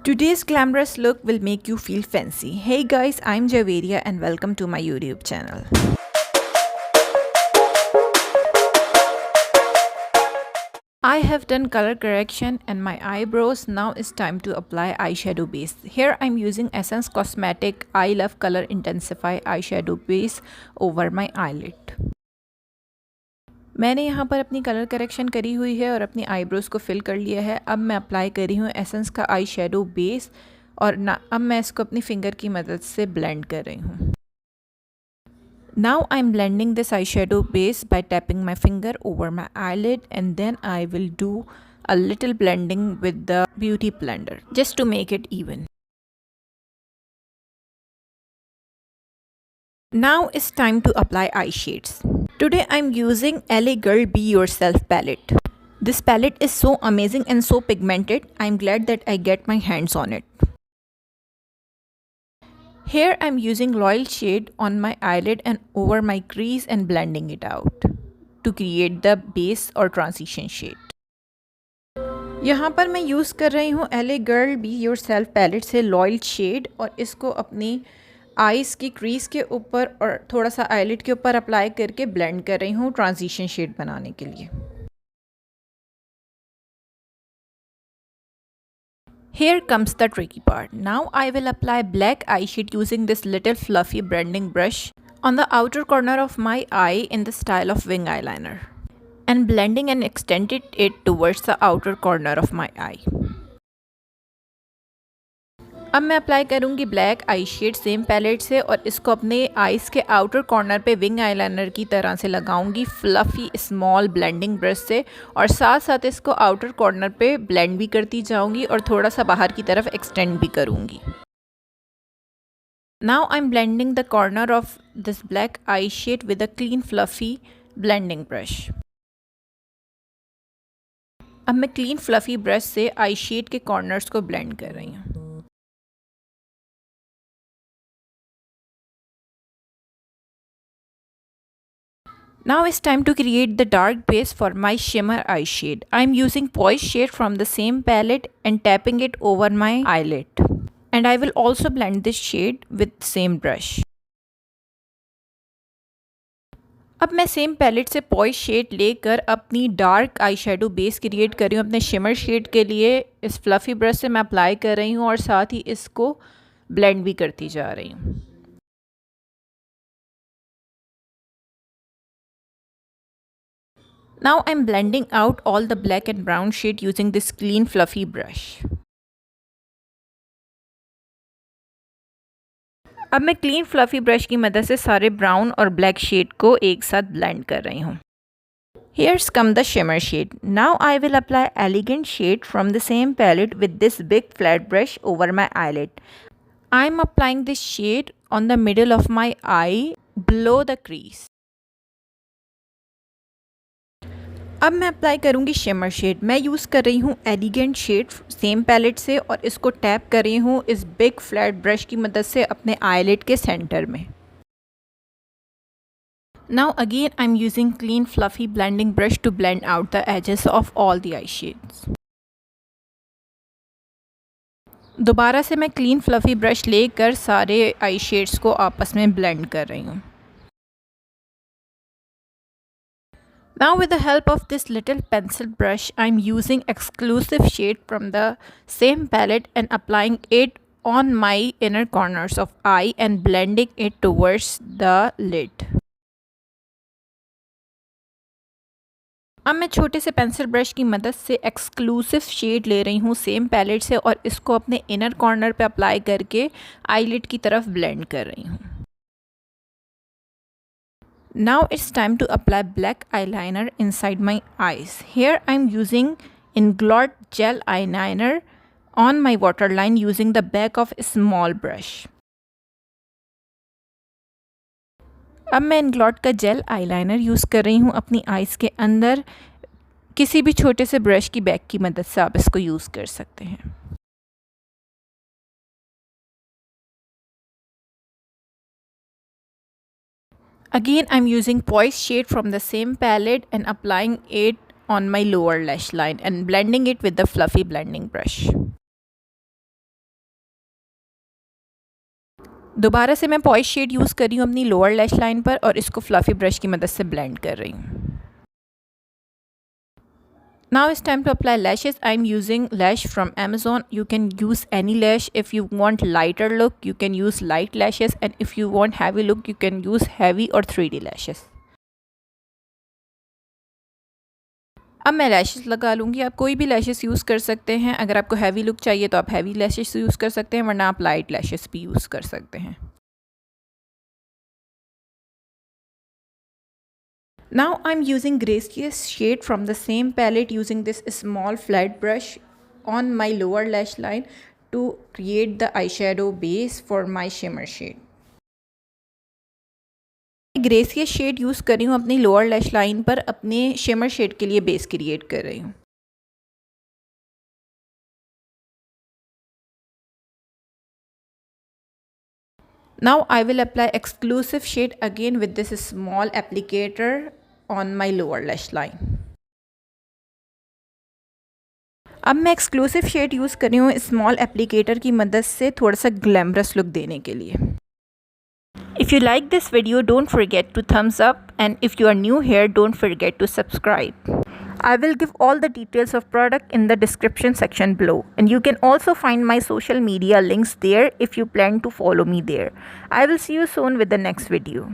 Today's glamorous look will make you feel fancy. Hey guys, I'm Javeria and welcome to my YouTube channel. I have done color correction and my eyebrows. Now it's time to apply eyeshadow base. Here I'm using Essence Cosmetic I Love Color Intensify eyeshadow base over my eyelid. मैंने यहाँ पर अपनी colour correction करी हुई है और अपनी eyebrows को फिल कर लिया है। अब मैं अप्लाई कर रही हूँ एसेंस का आई शेडो बेस और अब मैं इसको अपनी फिंगर की मदद से ब्लेंड कर रही हूँ। Now I am blending this eye shadow base by tapping my finger over my eyelid and then I will do a little blending with the beauty blender just to make it even. Now it's time to apply eye shades. Today I'm using LA Girl Be Yourself palette. This palette is so amazing and so pigmented. I'm glad that I get my hands on it. Here I'm using Loyal shade on my eyelid and over my crease and blending it out to create the base or transition shade. यहाँ पर मैं use कर रही हूँ LA Girl Be Yourself palette से Loyal shade और इसको अपनी आईज़ की क्रीज के ऊपर और थोड़ा सा आईलिड के ऊपर अप्लाई करके ब्लेंड कर रही हूँ ट्रांजिशन शेड बनाने के लिए। Here comes the tricky part. Now I will apply black eyeshadow using this little fluffy blending brush on the outer corner of my eye in the style of wing eyeliner and blending and extended it towards the outer corner of my eye. अब मैं apply करूँगी black eye shade same palette से और इसको अपने eyes के outer corner पे wing eyeliner की तरह से लगाऊंगी फ्लफ़ी स्मॉल ब्लेंडिंग ब्रश से और साथ साथ इसको आउटर कॉर्नर पे ब्लेंड भी करती जाऊंगी और थोड़ा सा बाहर की तरफ एक्सटेंड भी करूँगी। Now I am blending the corner of this black eye shade with a clean fluffy blending brush. अब मैं क्लीन फ्लफ़ी ब्रश से आई शेड के कॉर्नर्स को ब्लेंड कर रही हूँ। Now it's time to create the dark base for my shimmer eye shade. I'm using Poise shade from the same palette and tapping it over my eyelid. And I will also blend this shade with same brush. अब मैं same palette से poise shade लेकर अपनी dark आई shadow base create कर रही हूँ अपने shimmer shade के लिए। इस फ्लफ़ी ब्रश से मैं अप्लाई कर रही हूँ और साथ ही इसको ब्लेंड भी करती जा रही हूँ। Now I'm blending out all the black and brown shade using this clean fluffy brush. अब मैं क्लीन फ्लफ़ी ब्रश की मदद से सारे ब्राउन और ब्लैक शेड को एक साथ ब्लेंड कर रही हूँ। Here's come the shimmer shade. Now I will apply elegant shade from the same palette with this big flat brush over my eyelid. I'm applying this shade on the middle of my eye below the crease. अब मैं apply करूँगी shimmer shade. मैं use कर रही हूँ elegant shade same palette से और इसको टैप कर रही हूँ इस बिग फ्लैट ब्रश की मदद से अपने आईलिड के सेंटर में। Now again I am using clean fluffy blending brush to blend out the edges of all the eye shades. दोबारा से मैं क्लीन फ्लफ़ी ब्रश लेकर सारे आई शेड्स को आपस में ब्लेंड कर रही हूँ। Now with the help of this little pencil brush, I'm using exclusive shade from the same palette and applying it on my inner corners of eye and blending it towards the lid. अब मैं छोटे से pencil brush की मदद से exclusive shade ले रही हूँ सेम पैलेट से और इसको अपने इनर कॉर्नर पे अप्लाई करके आईलिड की तरफ ब्लेंड कर रही हूँ। Now it's time to apply black eyeliner inside my eyes. Here I'm using Inglot gel eyeliner on my waterline using the back of a small brush. अब मैं Inglot का जेल आईलाइनर यूज़ कर रही हूँ अपनी आईज़ के अंदर। किसी भी छोटे से ब्रश की बैक की मदद से आप इसको यूज़ कर सकते हैं। Again, I'm using Poise shade from the same palette and applying it on my lower lash line and blending it with the fluffy blending brush. दोबारा से मैं पॉइज शेड यूज़ कर रही हूँ अपनी लोअर लैश लाइन पर और इसको फ्लफ़ी ब्रश की मदद से ब्लेंड कर रही हूँ। Now it's time to apply lashes. I'm using lash from Amazon. You can use any lash. If you want lighter look, you can use light lashes, and if you want heavy look, you can use heavy or 3D lashes. अब मैं lashes लगा लूँगी। आप कोई भी lashes use कर सकते हैं। अगर आपको हैवी लुक चाहिए तो आप हैवी लैशेस यूज़ कर सकते हैं, वरना आप लाइट लैशेस भी यूज़ कर सकते हैं। Now I'm using gracious shade from the same palette, using this small flat brush on my lower lash line to create the eyeshadow base for my shimmer shade. Gracious shade use कर रही हूँ अपनी lower lash line पर, अपने shimmer shade के लिए base create कर रही हूँ। Now I will apply exclusive shade again with this small applicator on my lower lash line. अब मैं एक्सक्लूसिव शेड यूज़ कर रही हूँ स्मॉल एप्लीकेटर की मदद से थोड़ा सा ग्लैमरस लुक देने के लिए। If you like this video, don't forget to thumbs up, and if you are new here, don't forget to subscribe. I will give all the details of product in the description section below, and you can also find my social media links there if you plan to follow me there. I will see you soon with the next video.